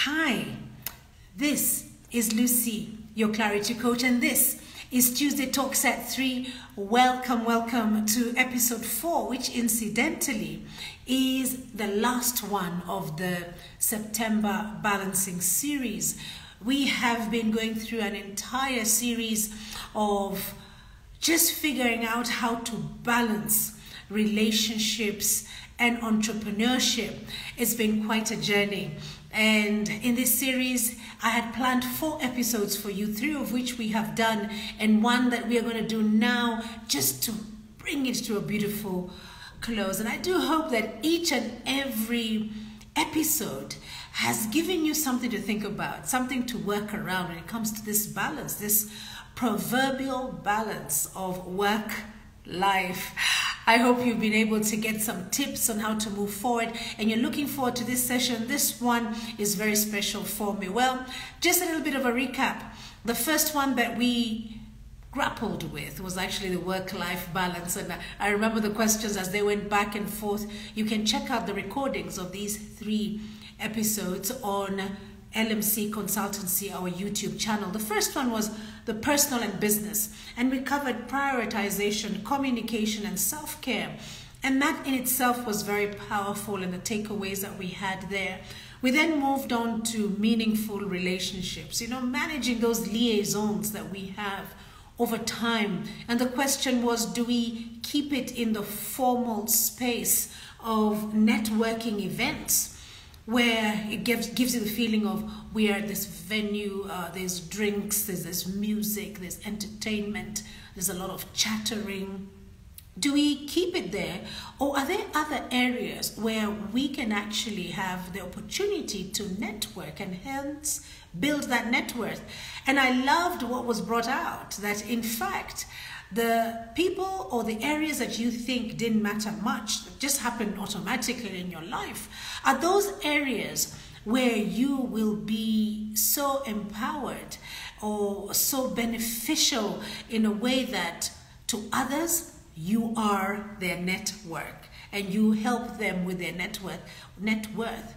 Hi, this is Lucy, your clarity coach, and this is Tuesday Talks at 3. Welcome to episode 4, which incidentally is the last one of the September balancing series. We have been going through an entire series of just figuring out how to balance relationships and entrepreneurship. It's been quite a journey. And in this series, I had planned 4 episodes for you, 3 of which we have done, and one that we are going to do now just to bring it to a beautiful close. And I do hope that each and every episode has given you something to think about, something to work around when it comes to this balance, this proverbial balance of work, life. I hope you've been able to get some tips on how to move forward, and you're looking forward to this session. This one is very special for me. Well, just a little bit of a recap. The first one that we grappled with was actually the work-life balance, and I remember the questions as they went back and forth. You can check out the recordings of these 3 episodes on LMC Consultancy, our YouTube channel. The first one was the personal and business, and we covered prioritization, communication, and self-care, and that in itself was very powerful in the takeaways that we had there. We then moved on to meaningful relationships, managing those liaisons that we have over time, and the question was, do we keep it in the formal space of networking events, where it gives you the feeling of we are at this venue, there's drinks, there's music, there's entertainment, there's a lot of chattering. Do we keep it there, or are there other areas where we can actually have the opportunity to network and hence build that net worth? And I loved what was brought out, that in fact, the people or the areas that you think didn't matter much, that just happened automatically in your life, are those areas where you will be so empowered or so beneficial in a way that to others, you are their network and you help them with their net worth.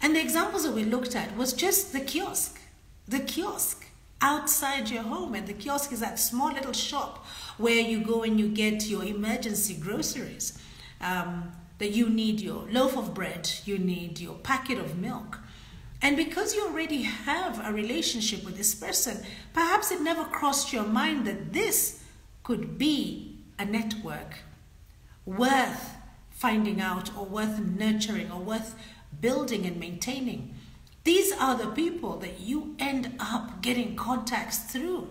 And the examples that we looked at was just the kiosk outside your home. And the kiosk is that small little shop where you go and you get your emergency groceries, that you need your loaf of bread, you need your packet of milk. And because you already have a relationship with this person, perhaps it never crossed your mind that this could be a network worth finding out, or worth nurturing, or worth building and maintaining. These are the people that you end up getting contacts through.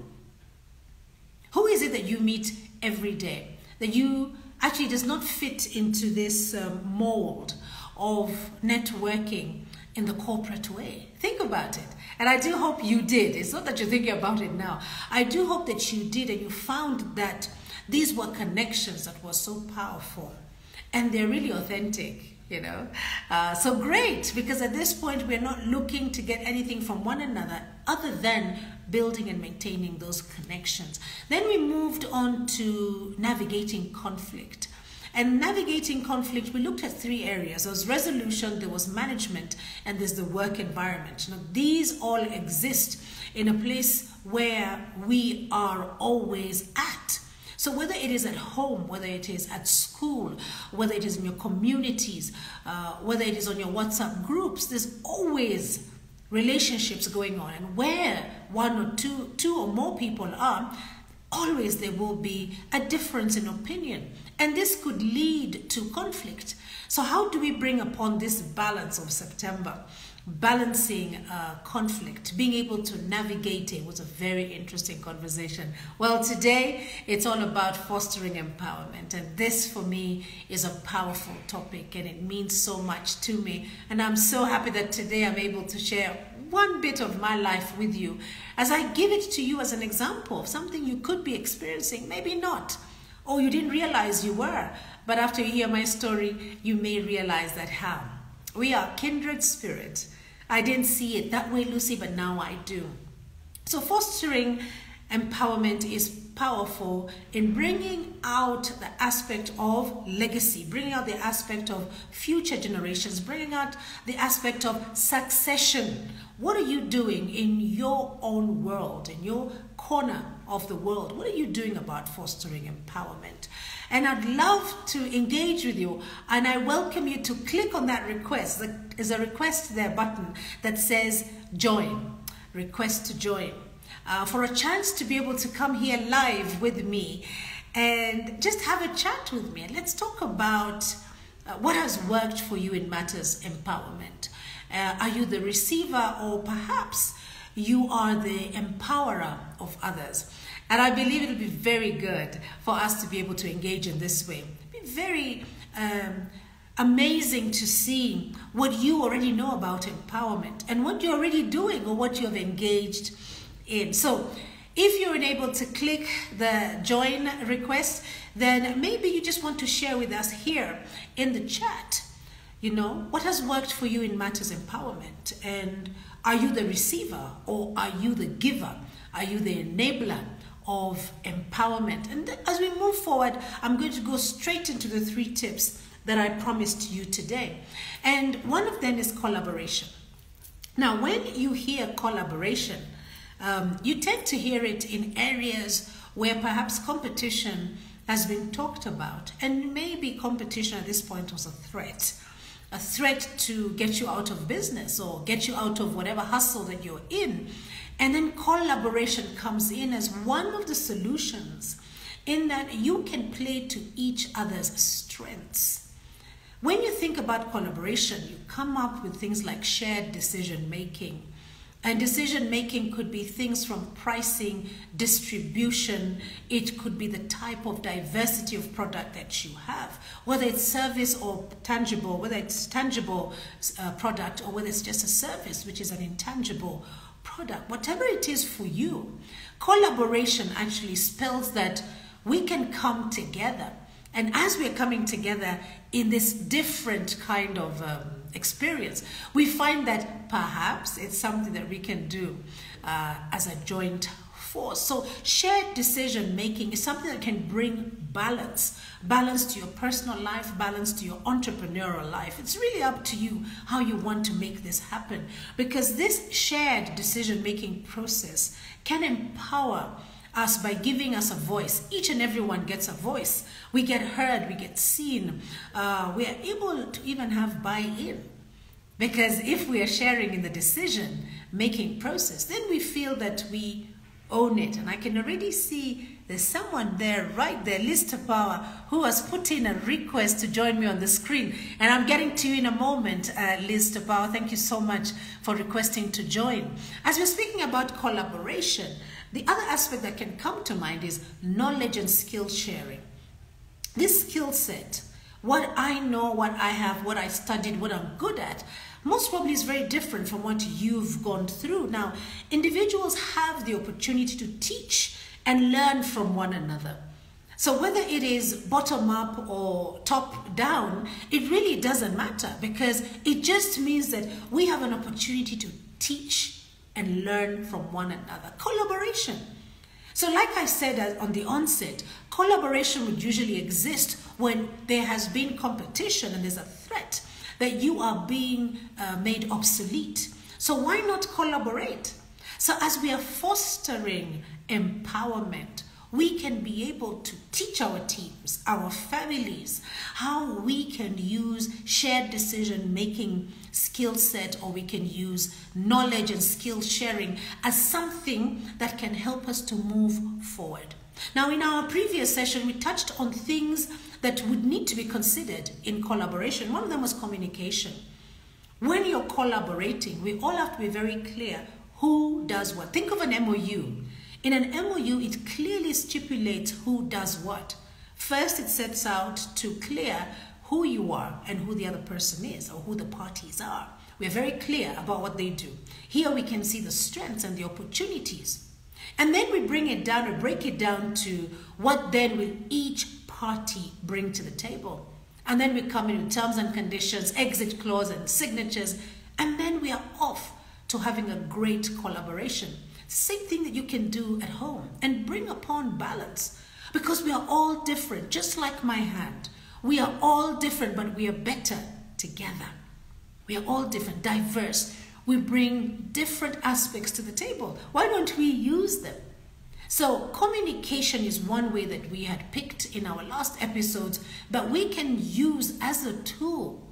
Who is it that you meet every day that you actually does not fit into this mold of networking in the corporate way? Think about it. And I do hope you did. It's not that you're thinking about it now. I do hope that you did, and you found that these were connections that were so powerful and they're really authentic. So great, because at this point we're not looking to get anything from one another other than building and maintaining those connections. Then we moved on to navigating conflict. And navigating conflict, we looked at 3 areas. There was resolution, there was management, and there's the work environment. These all exist in a place where we are always at. So whether it is at home, whether it is at school, whether it is in your communities, whether it is on your WhatsApp groups, there's always relationships going on. And where 1 or 2 or more people are, always there will be a difference in opinion. And this could lead to conflict. So how do we bring upon this balance of September? Balancing conflict, being able to navigate it was a very interesting conversation. Well, today it's all about fostering empowerment, and this for me is a powerful topic, and it means so much to me. And I'm so happy that today I'm able to share one bit of my life with you as I give it to you as an example of something you could be experiencing, maybe not, or you didn't realize you were, but after you hear my story, you may realize that how. We are kindred spirit. I didn't see it that way, Lucy, but now I do. So fostering empowerment is powerful in bringing out the aspect of legacy, bringing out the aspect of future generations, bringing out the aspect of succession. What are you doing in your own world, in your corner of the world? What are you doing about fostering empowerment? And I'd love to engage with you, and I welcome you to click on that request. There's a request there button that says join, request to join, for a chance to be able to come here live with me and just have a chat with me. And let's talk about what has worked for you in matters empowerment. Are you the receiver, or perhaps you are the empowerer of others? And I believe it'll be very good for us to be able to engage in this way. It'll be very amazing to see what you already know about empowerment and what you're already doing or what you have engaged in. So if you're unable to click the join request, then maybe you just want to share with us here in the chat, what has worked for you in matters empowerment? And are you the receiver, or are you the giver? Are you the enabler of empowerment? And as we move forward, I'm going to go straight into the 3 tips that I promised you today. And one of them is collaboration. Now, when you hear collaboration, you tend to hear it in areas where perhaps competition has been talked about. And maybe competition at this point was a threat to get you out of business or get you out of whatever hustle that you're in. And then collaboration comes in as one of the solutions, in that you can play to each other's strengths. When you think about collaboration, you come up with things like shared decision making. And decision making could be things from pricing, distribution. It could be the type of diversity of product that you have, whether it's service or tangible, whether it's tangible product or whether it's just a service, which is an intangible product. Whatever it is for you, collaboration actually spells that we can come together. And as we're coming together in this different kind of experience, we find that perhaps it's something that we can do as a joint force. So shared decision making is something that can bring balance to your personal life, balance to your entrepreneurial life. It's really up to you how you want to make this happen, because this shared decision making process can empower us by giving us a voice. Each and everyone gets a voice. We get heard, we get seen. We are able to even have buy-in, because if we are sharing in the decision making process, then we feel that we own it. And I can already see there's someone there, right there, Liz Power, who has put in a request to join me on the screen. And I'm getting to you in a moment, Liz Power. Thank you so much for requesting to join. As we're speaking about collaboration, the other aspect that can come to mind is knowledge and skill sharing. This skill set, what I know, what I have, what I studied, what I'm good at, most probably is very different from what you've gone through. Now, individuals have the opportunity to teach and learn from one another. So whether it is bottom up or top down, it really doesn't matter, because it just means that we have an opportunity to teach and learn from one another. Collaboration. So like I said on the onset, collaboration would usually exist when there has been competition and there's a threat that you are being made obsolete. So why not collaborate? So as we are fostering empowerment, we can be able to teach our teams, our families, how we can use shared decision-making skill set, or we can use knowledge and skill sharing as something that can help us to move forward. Now, in our previous session, we touched on things that would need to be considered in collaboration. One of them was communication. When you're collaborating, we all have to be very clear who does what. Think of an MOU. In an MOU, it clearly stipulates who does what. First, it sets out to clear who you are and who the other person is, or who the parties are. We are very clear about what they do. Here we can see the strengths and the opportunities. And then we bring it down, or break it down to what then will each party bring to the table. And then we come in with terms and conditions, exit clause and signatures, and then we are off to having a great collaboration. Same thing that you can do at home and bring upon balance, because we are all different, just like my hand. We are all different, but we are better together. We are all different, diverse. We bring different aspects to the table. Why don't we use them? So communication is one way that we had picked in our last episodes, but we can use as a tool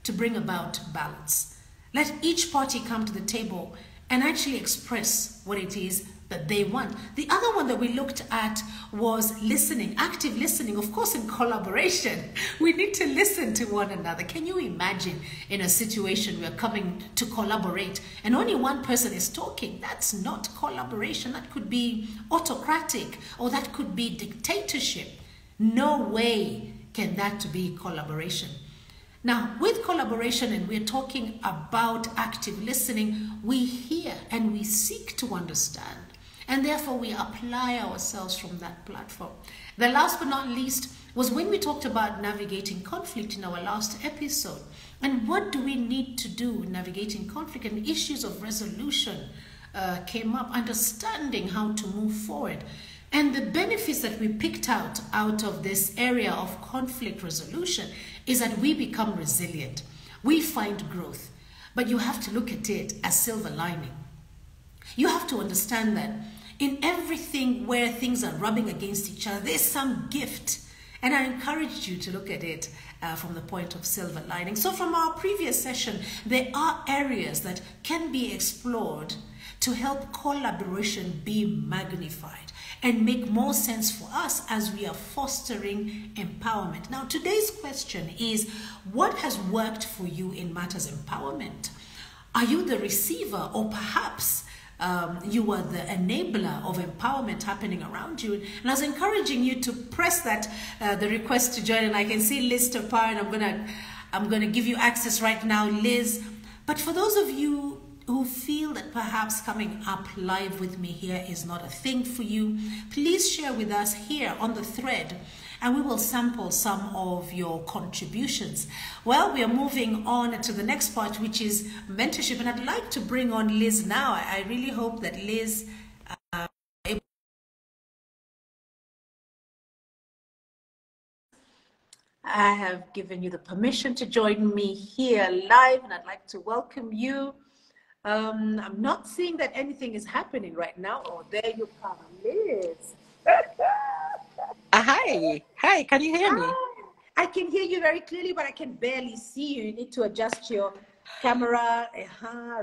to bring about balance. Let each party come to the table and actually express what it is that they want. The other one that we looked at was listening, active listening, of course, in collaboration. We need to listen to one another. Can you imagine in a situation we're coming to collaborate and only one person is talking? That's not collaboration. That could be autocratic, or that could be dictatorship. No way can that be collaboration. Now, with collaboration, and we're talking about active listening, we hear and we seek to understand, and therefore we apply ourselves from that platform. The last but not least was when we talked about navigating conflict in our last episode. And what do we need to do navigating conflict, and issues of resolution came up, understanding how to move forward. And the benefits that we picked out of this area of conflict resolution is that we become resilient. We find growth. But you have to look at it as silver lining. You have to understand that in everything where things are rubbing against each other, there's some gift. And I encourage you to look at it from the point of silver lining. So from our previous session, there are areas that can be explored to help collaboration be magnified and make more sense for us as we are fostering empowerment. Now, today's question is, what has worked for you in matters empowerment? Are you the receiver, or perhaps you are the enabler of empowerment happening around you? And I was encouraging you to press that, the request to join, and I can see Liz Tapar, and I'm gonna give you access right now, Liz. But for those of you who feel that perhaps coming up live with me here is not a thing for you, please share with us here on the thread, and we will sample some of your contributions. Well, we are moving on to the next part, which is mentorship, and I'd like to bring on Liz now. I really hope that Liz I have given you the permission to join me here live, and I'd like to welcome you. I'm not seeing that anything is happening right now. Oh, there you come, Liz. Hi, can you hear me? I can hear you very clearly, but I can barely see you. You need to adjust your camera.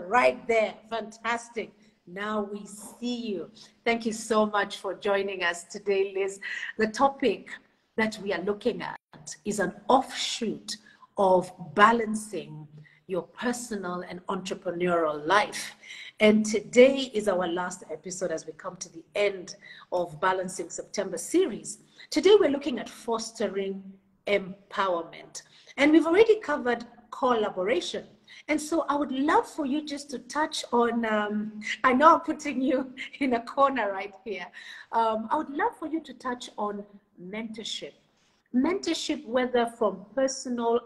Right there. Fantastic. Now we see you. Thank you so much for joining us today, Liz. The topic that we are looking at is an offshoot of balancing your personal and entrepreneurial life. And today is our last episode as we come to the end of Balancing September series. Today we're looking at fostering empowerment. And we've already covered collaboration. And so I would love for you just to touch on, I know I'm putting you in a corner right here. I would love for you to touch on mentorship. Mentorship, whether from personal,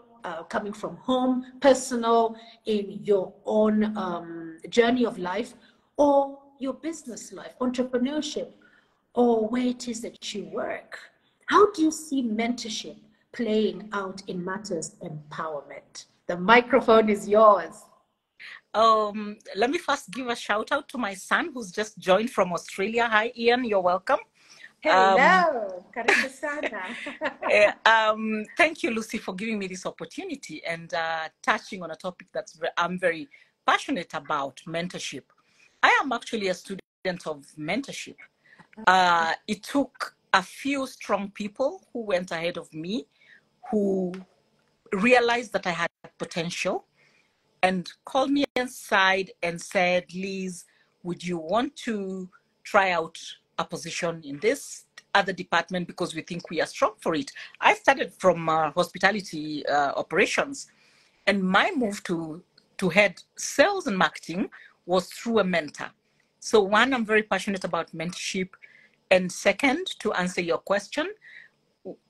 coming from home, personal in your own journey of life, or your business life, entrepreneurship, or where it is that you work. How do you see mentorship playing out in matters empowerment? The microphone is yours. Let me first give a shout out to my son who's just joined from Australia. Hi, Ian, you're welcome. Hello, karibu sana. Thank you, Lucy, for giving me this opportunity and touching on a topic I'm very passionate about, mentorship. I am actually a student of mentorship. It took a few strong people who went ahead of me, who realized that I had potential and called me aside and said, Liz, would you want to try out a position in this other department because we think we are strong for it? I started from hospitality operations, and my move to head sales and marketing was through a mentor. So one, I'm very passionate about mentorship. And second, to answer your question,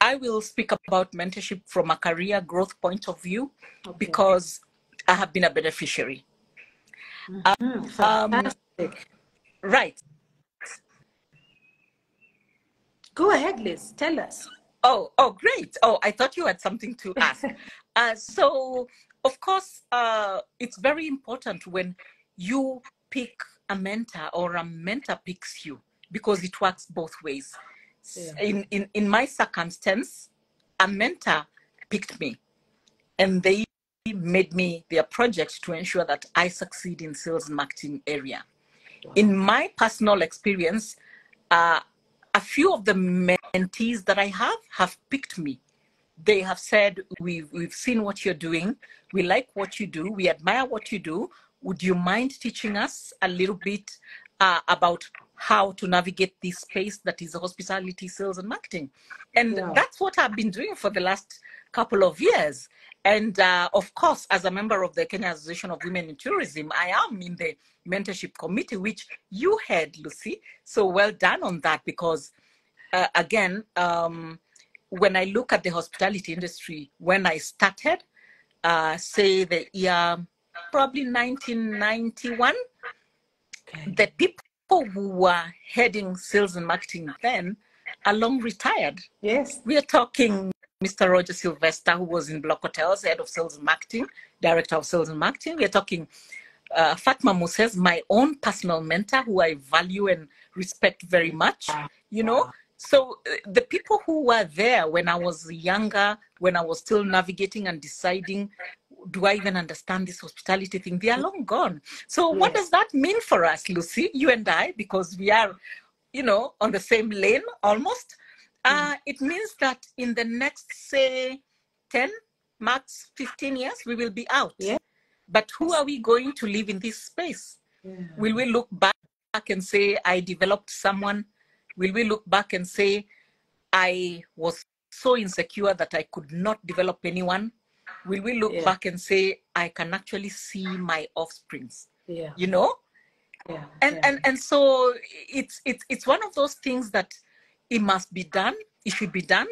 I will speak about mentorship from a career growth point of view, because I have been a beneficiary. Fantastic. Right. Go ahead, Liz. Tell us. Oh, great. Oh, I thought you had something to ask. So, of course, it's very important when you pick a mentor or a mentor picks you, because it works both ways. Yeah. In my circumstance, a mentor picked me, and they made me their project to ensure that I succeed in sales and marketing area. Wow. In my personal experience, a few of the mentees that I have picked me. They have said, we've seen what you're doing. We like what you do. We admire what you do. Would you mind teaching us a little bit about how to navigate this space that is hospitality, sales, and marketing? And Wow. that's what I've been doing for the last couple of years. And of course, as a member of the Kenya Association of Women in Tourism, I am in the mentorship committee, which you head, Lucy. So well done on that, because again, when I look at the hospitality industry, when I started, say the year probably 1991, Okay. the people who were heading sales and marketing then are long retired. Yes. We are talking Mr. Roger Sylvester, who was in Block Hotels, head of sales and marketing, director of sales and marketing. We are talking Fatma Moses, my own personal mentor, who I value and respect very much, you know. So the people who were there when I was younger, when I was still navigating and deciding, do I even understand this hospitality thing? They are long gone. So what does that mean for us, Lucy, you and I, because we are, you know, on the same lane almost? It means that in the next, say, 10, max 15 years, we will be out. Yeah. But who are we going to live in this space? Yeah. Will we look back and say, I developed someone? Will we look back and say, I was so insecure that I could not develop anyone? Will we look back and say, I can actually see my offsprings? Yeah. You know? Yeah. And so it's one of those things that it must be done, it should be done,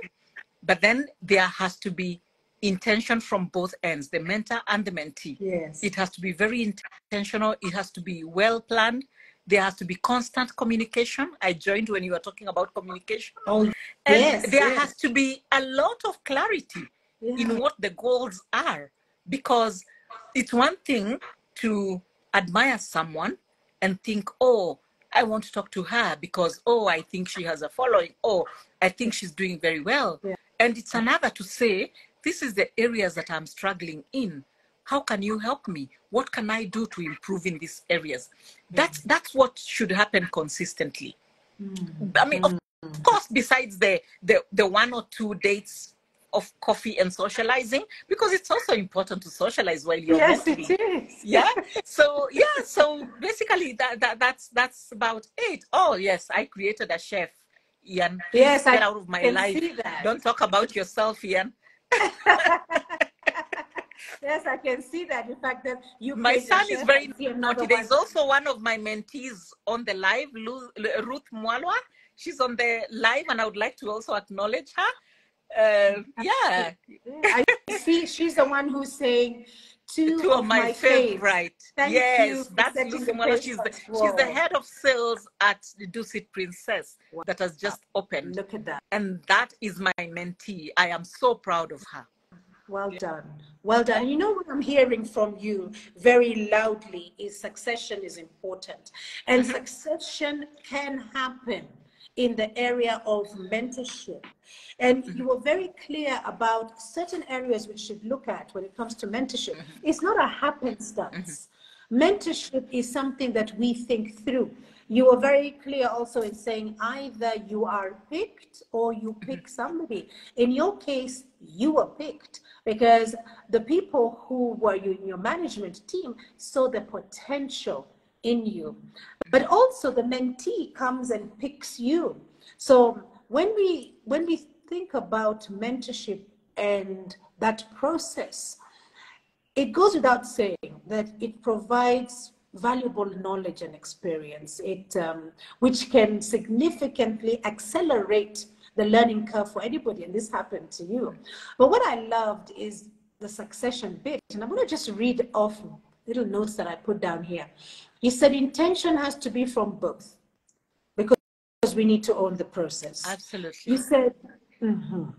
but then there has to be intention from both ends, the mentor and the mentee. Yes. It has to be very intentional. It has to be well planned. There has to be constant communication. I joined when you were talking about communication. Oh, and yes, there has to be a lot of clarity in what the goals are, because it's one thing to admire someone and think, oh, I want to talk to her because, oh, I think she has a following. Oh, I think she's doing very well. Yeah. And it's another to say, this is the areas that I'm struggling in. How can you help me? What can I do to improve in these areas? That's what should happen consistently. I mean, of course, besides the 1 or 2 dates of coffee and socializing, because it's also important to socialize while you're mentoring. It is. Yeah. So basically that's about it. Oh yes, I created a chef. Ian, please get out of my life. Don't talk about yourself, Ian. Yes, I can see that. In fact, that you. My son is very naughty. There's also one of my mentees on the live, Ruth Mwalwa. She's on the live, and I would like to also acknowledge her. Yeah. I see. She's the one who's saying two of my favorite. Yes, that's Lucy Mwalwa. She's the head of sales at the Dusit Princess that has just opened. Look at that. And that is my mentee. I am so proud of her. Well done. Well done. You know what I'm hearing from you very loudly is succession is important. And succession can happen in the area of mentorship. And you were very clear about certain areas we should look at when it comes to mentorship. It's not a happenstance. Mentorship is something that we think through. You were very clear also in saying either you are picked or you pick somebody. In your case, you were picked because the people who were in your management team saw the potential in you. But also the mentee comes and picks you. So when we think about mentorship and that process, it goes without saying that it provides valuable knowledge and experience, which can significantly accelerate the learning curve for anybody, and this happened to you. But what I loved is the succession bit, and I'm going to just read off little notes that I put down here. You said intention has to be from both because we need to own the process. Absolutely. You said,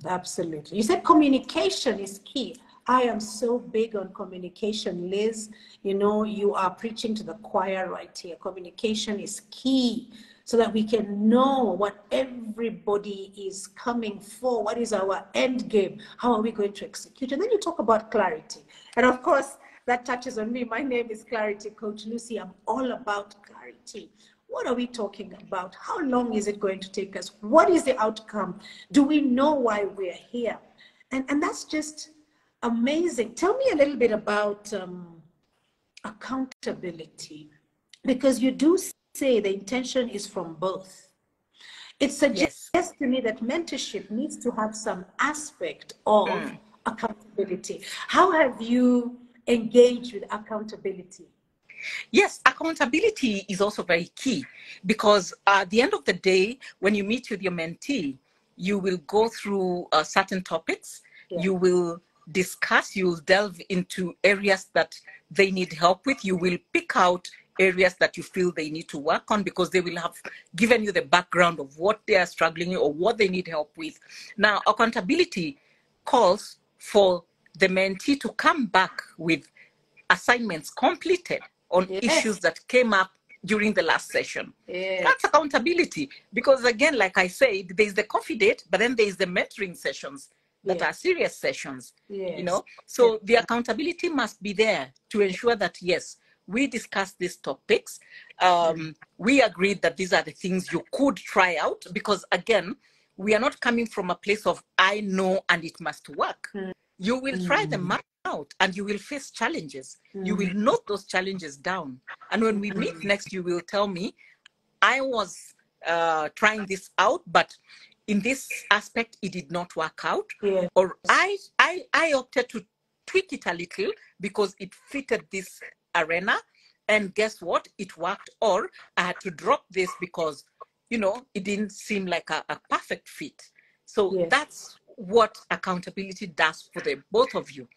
absolutely. You said communication is key. I am so big on communication, Liz. You know, you are preaching to the choir right here. Communication is key so that we can know what everybody is coming for. What is our end game? How are we going to execute? And then you talk about clarity. And of course, that touches on me. My name is Clarity Coach Lucy. I'm all about clarity. What are we talking about? How long is it going to take us? What is the outcome? Do we know why we're here? And that's just amazing. Tell me a little bit about accountability, because you do say the intention is from both. It suggests to me that mentorship needs to have some aspect of accountability. How have you engaged with accountability? Yes, accountability is also very key, because at the end of the day, when you meet with your mentee, you will go through certain topics. You will discuss, you'll delve into areas that they need help with. You will pick out areas that you feel they need to work on, because they will have given you the background of what they are struggling with or what they need help with. Now, accountability calls for the mentee to come back with assignments completed on issues that came up during the last session. That's accountability, because again, like I said, there's the coffee date, but then there's the mentoring sessions that are serious sessions, you know. So the accountability must be there to ensure that, yes, we discussed these topics. We agreed that these are the things you could try out, because again, we are not coming from a place of I know and it must work. You will try them out and you will face challenges. You will note those challenges down. And when we meet next, you will tell me, I was trying this out, but in this aspect, it did not work out. Or I opted to tweak it a little because it fitted this arena. And guess what? It worked. Or I had to drop this because, you know, it didn't seem like a perfect fit. So that's what accountability does for the both of you,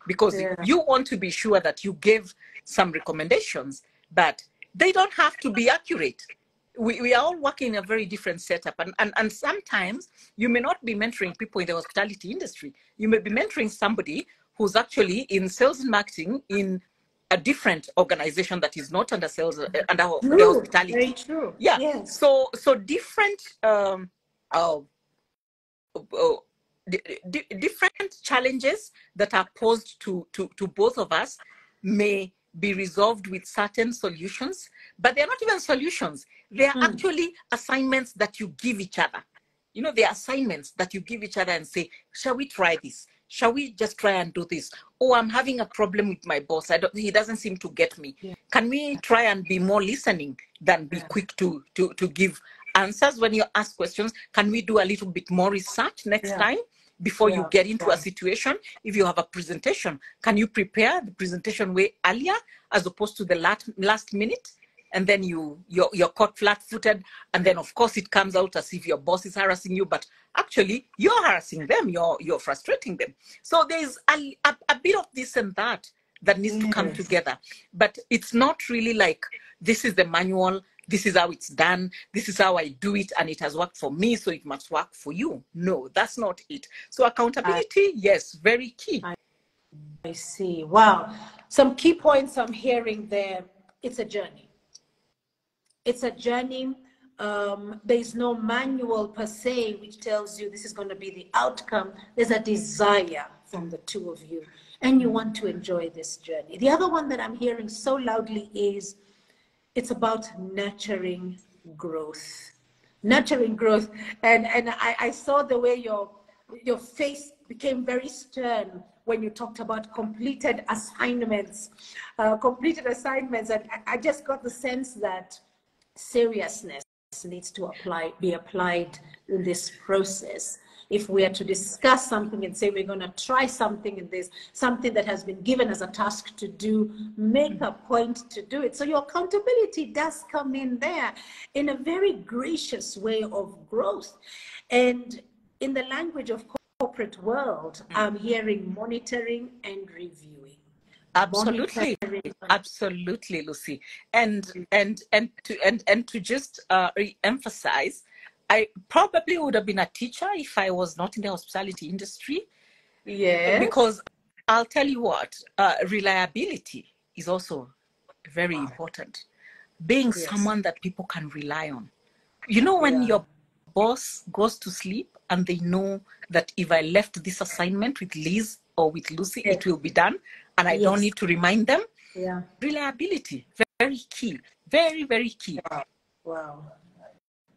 because you want to be sure that you gave some recommendations, but they don't have to be accurate. We are all working in a very different setup, and sometimes you may not be mentoring people in the hospitality industry. You may be mentoring somebody who's actually in sales and marketing in a different organization that is not under sales, under the hospitality. Very true. So different different challenges that are posed to both of us may be resolved with certain solutions, but they're not even solutions. They are actually assignments that you give each other. You know, they are assignments that you give each other and say, shall we try this? Shall we just try and do this? Oh, I'm having a problem with my boss. He doesn't seem to get me. Can we try and be more listening than be quick to give answers when you ask questions? Can we do a little bit more research next time before you get into a situation? If you have a presentation, can you prepare the presentation way earlier as opposed to the last minute? And then you're caught flat-footed, and then of course it comes out as if your boss is harassing you, but actually you're harassing them, you're frustrating them. So there's a bit of this and that needs to come together. But it's not really like, this is the manual, this is how it's done, this is how I do it, and it has worked for me, so it must work for you. No, that's not it. So accountability, yes, very key. I see. Wow. Some key points I'm hearing there. It's a journey. It's a journey. There's no manual per se which tells you this is going to be the outcome. There's a desire from the two of you, and you want to enjoy this journey. The other one that I'm hearing so loudly is it's about nurturing growth. Nurturing growth. And I saw the way your face became very stern when you talked about completed assignments. And I just got the sense that seriousness needs to be applied in this process. If we are to discuss something and say we're going to try something in this, something that has been given as a task to do, make a point to do it. So your accountability does come in there in a very gracious way of growth. And in the language of corporate world, I'm hearing monitoring and reviewing. Absolutely, monetary. absolutely, Lucy. And to just re-emphasize, I probably would have been a teacher if I was not in the hospitality industry, Yes. because I'll tell you what, reliability is also very important. Being Yes. someone that people can rely on. You know, when Yeah. your boss goes to sleep and they know that if I left this assignment with Liz or with Lucy, Yes. it will be done and I don't Yes. need to remind them. Yeah. Reliability, very key, very, very key. Wow.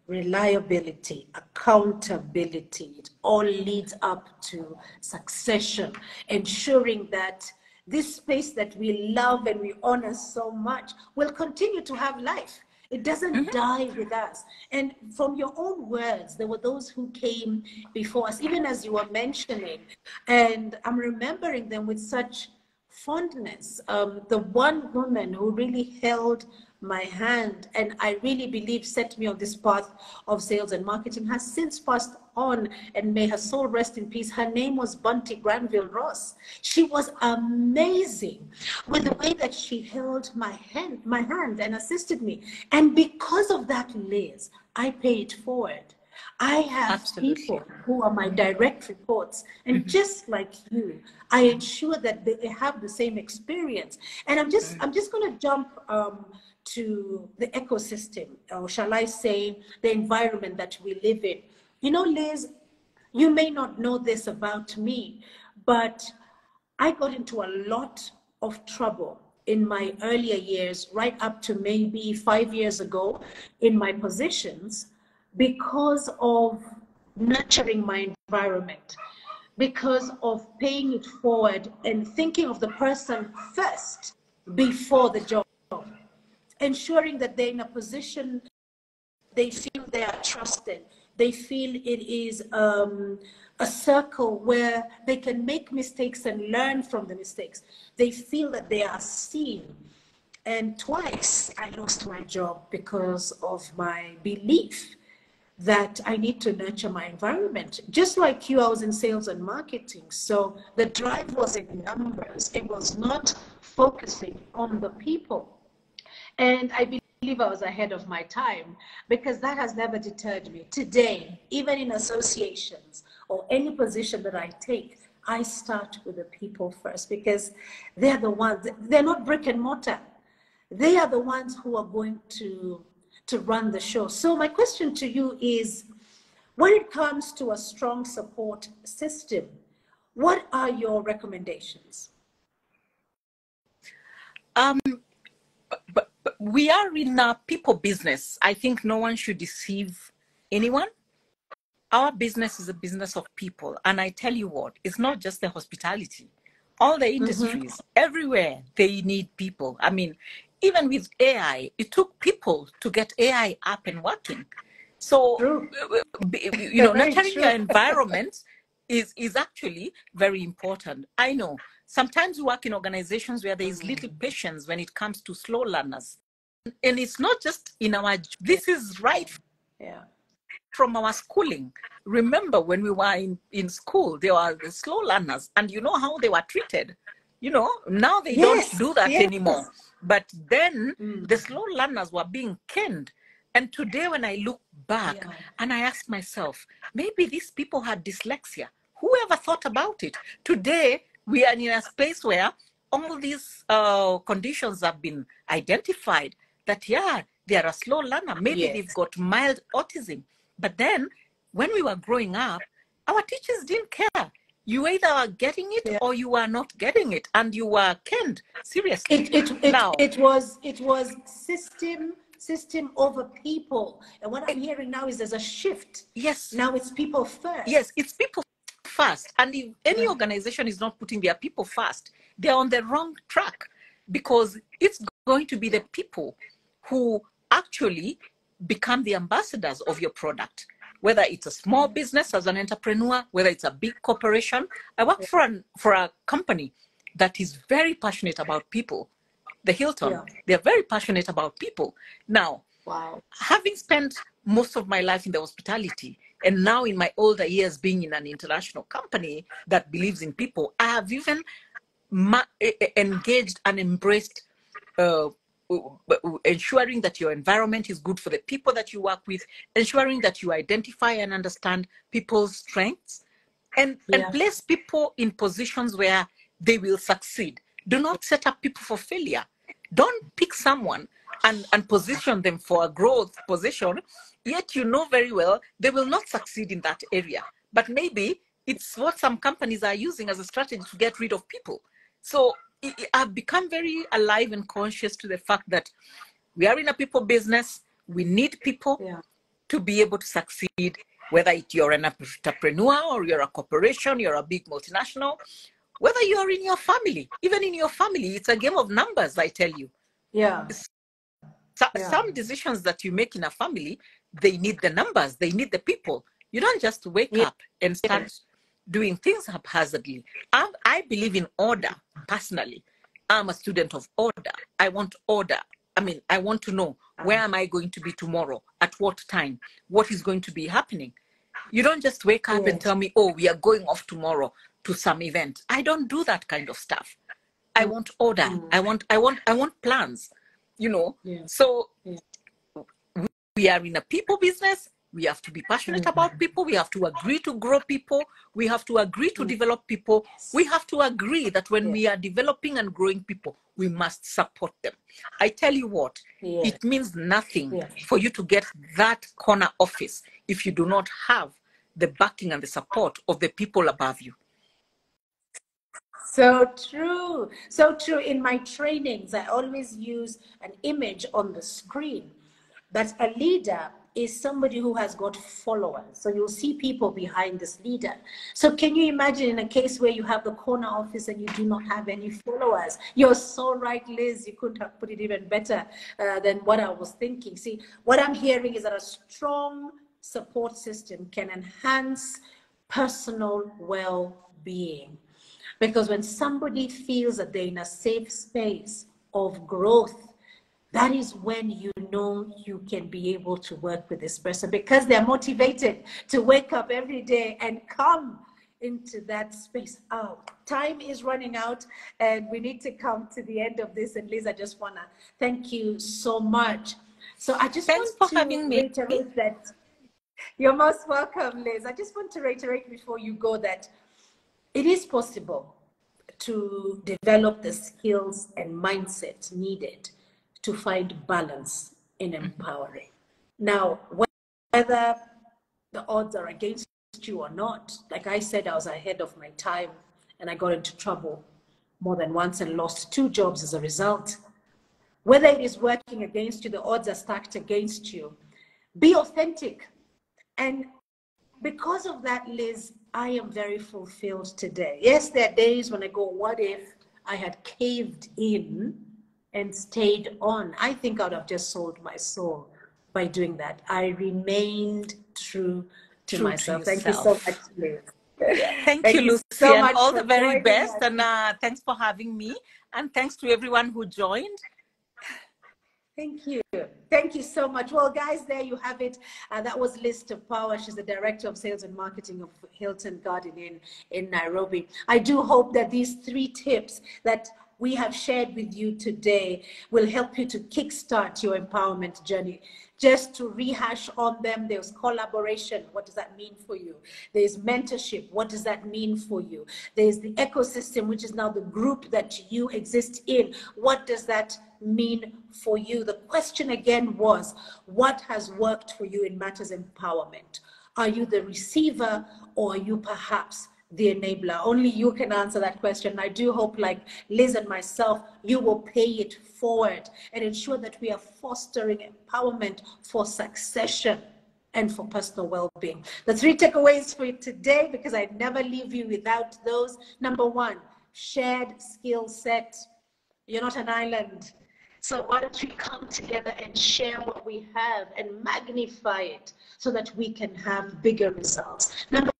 Reliability, accountability, it all leads up to succession, ensuring that this space that we love and we honor so much will continue to have life. It doesn't die with us. And from your own words, there were those who came before us, even as you were mentioning, and I'm remembering them with such fondness. The one woman who really held my hand and I really believe set me on this path of sales and marketing has since passed on, and may her soul rest in peace. Her name was Bunty Granville Ross. She was amazing with the way that she held my hand and assisted me. And because of that, Liz, I paid it forward. I have Absolutely. people who are my direct reports, and just like you, I ensure that they have the same experience. And I'm just going to jump to the ecosystem, or shall I say, the environment that we live in. You know, Liz, you may not know this about me, but I got into a lot of trouble in my earlier years, right up to maybe 5 years ago, in my positions, because of nurturing my environment, because of paying it forward and thinking of the person first before the job, ensuring that they're in a position they feel they are trusted. They feel it is a circle where they can make mistakes and learn from the mistakes. They feel that they are seen. And twice I lost my job because of my belief that I need to nurture my environment. Just like you, I was in sales and marketing. So the drive was in numbers. It was not focusing on the people. And I believe I was ahead of my time, because that has never deterred me. Today, even in associations or any position that I take, I start with the people first, because they're the ones, they're not brick and mortar. They are the ones who are going to run the show. So my question to you is, when it comes to a strong support system, what are your recommendations? But we are in a people business. I think no one should deceive anyone. Our business is a business of people. And I tell you what, it's not just the hospitality. All the industries, everywhere, they need people. I mean, even with AI, it took people to get AI up and working. So, True. you know, Very nurturing true. your environment is actually very important. I know sometimes we work in organizations where there is little patience when it comes to slow learners. And it's not just in our, this is right Yeah. from our schooling. Remember when we were in school, there were the slow learners, and you know how they were treated. You know, now they Yes, don't do that yes. anymore. But then the slow learners were being canned. And today when I look back and I ask myself, maybe these people had dyslexia. Whoever thought about it? Today we are in a space where all these conditions have been identified, that yeah, they are a slow learner. Maybe Yes. they've got mild autism. But then when we were growing up, our teachers didn't care. You either are getting it or you are not getting it, and you were canned. Seriously. It was system over people. And what I'm hearing now is there's a shift. Yes. Now it's people first. Yes, it's people first. And if any organization is not putting their people first, they're on the wrong track, because it's going to be the people who actually become the ambassadors of your product. Whether it's a small business as an entrepreneur, whether it's a big corporation. I work for a company that is very passionate about people. The Hilton, they're very passionate about people. Now, having spent most of my life in the hospitality, and now in my older years being in an international company that believes in people, I have even engaged and embraced, ensuring that your environment is good for the people that you work with, ensuring that you identify and understand people's strengths, and place people in positions where they will succeed. Do not set up people for failure. Don't pick someone and position them for a growth position, yet you know very well they will not succeed in that area. But maybe it's what some companies are using as a strategy to get rid of people. So I've become very alive and conscious to the fact that we are in a people business. We need people to be able to succeed, whether you're an entrepreneur or you're a corporation, you're a big multinational, whether you're in your family. Even in your family, it's a game of numbers, I tell you. Some decisions that you make in a family, they need the numbers, they need the people. You don't just wake up and start doing things haphazardly. I believe in order, personally. I'm a student of order. I want order. I mean, I want to know, where am I going to be tomorrow? At what time? What is going to be happening? You don't just wake up and tell me, oh, we are going off tomorrow to some event. I don't do that kind of stuff. I want order. I want plans, you know. So we are in a people business. We have to be passionate about people. We have to agree to grow people. We have to agree to develop people. We have to agree that when we are developing and growing people, we must support them. I tell you what, it means nothing for you to get that corner office if you do not have the backing and the support of the people above you. So true. So true. In my trainings, I always use an image on the screen that a leader is somebody who has got followers. So you'll see people behind this leader. So can you imagine in a case where you have the corner office and you do not have any followers? You're so right, Liz. You couldn't have put it even better than what I was thinking. See, what I'm hearing is that a strong support system can enhance personal well-being. Because when somebody feels that they're in a safe space of growth, that is when you know you can be able to work with this person, because they're motivated to wake up every day and come into that space. Oh, time is running out and we need to come to the end of this. And Liz, I just want to thank you so much. So I just want to reiterate that. You're most welcome, Liz. I just want to reiterate before you go that it is possible to develop the skills and mindset needed to find balance in empowering. Now, whether the odds are against you or not, like I said, I was ahead of my time and I got into trouble more than once and lost 2 jobs as a result. Whether it is working against you, the odds are stacked against you. Be authentic. And because of that, Liz, I am very fulfilled today. Yes, there are days when I go, what if I had caved in and stayed on? I think I would have just sold my soul by doing that. I remained true to myself. Thank you so much, Liz. Thank you, Lucy, so and all the very best. And thanks for having me. And thanks to everyone who joined. Thank you. Thank you so much. Well, guys, there you have it. That was Liz Tapawa. She's the Director of Sales and Marketing of Hilton Garden in Nairobi. I do hope that these 3 tips that we have shared with you today will help you to kickstart your empowerment journey. Just to rehash on them, there's collaboration. What does that mean for you? There's mentorship. What does that mean for you? There's the ecosystem, which is now the group that you exist in. What does that mean for you? The question again was, what has worked for you in matters empowerment? Are you the receiver or are you perhaps the enabler? Only you can answer that question. I do hope, like Liz and myself, you will pay it forward and ensure that we are fostering empowerment for succession and for personal well-being. The 3 takeaways for you today, because I never leave you without those. Number 1, shared skill set. You're not an island. So why don't we come together and share what we have and magnify it so that we can have bigger results. Number,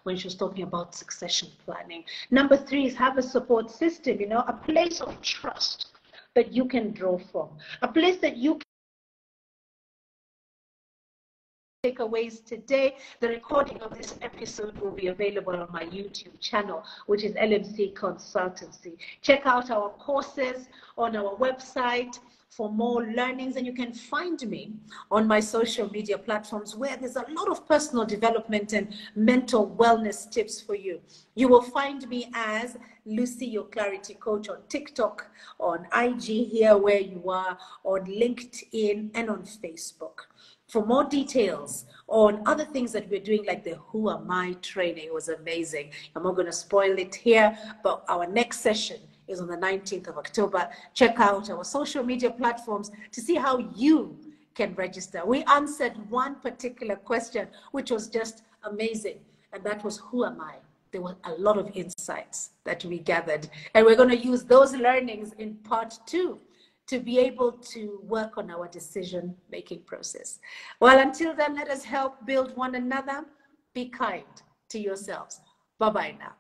when she was talking about succession planning. Number 3 is have a support system, you know, a place of trust that you can draw from, a place that you takeaways today. The recording of this episode will be available on my YouTube channel, which is LMC Consultancy. Check out our courses on our website for more learnings, and you can find me on my social media platforms where there's a lot of personal development and mental wellness tips for you. You will find me as Lucy, your Clarity Coach, on TikTok, on IG here where you are, on LinkedIn, and on Facebook. For more details on other things that we're doing, like the Who Am I training, was amazing. I'm not going to spoil it here, but our next session is on the 19th of October. Check out our social media platforms to see how you can register. We answered one particular question, which was just amazing, and that was, who am I? There were a lot of insights that we gathered, and we're going to use those learnings in part 2 to be able to work on our decision-making process. Well, until then, let us help build one another. Be kind to yourselves. Bye-bye now.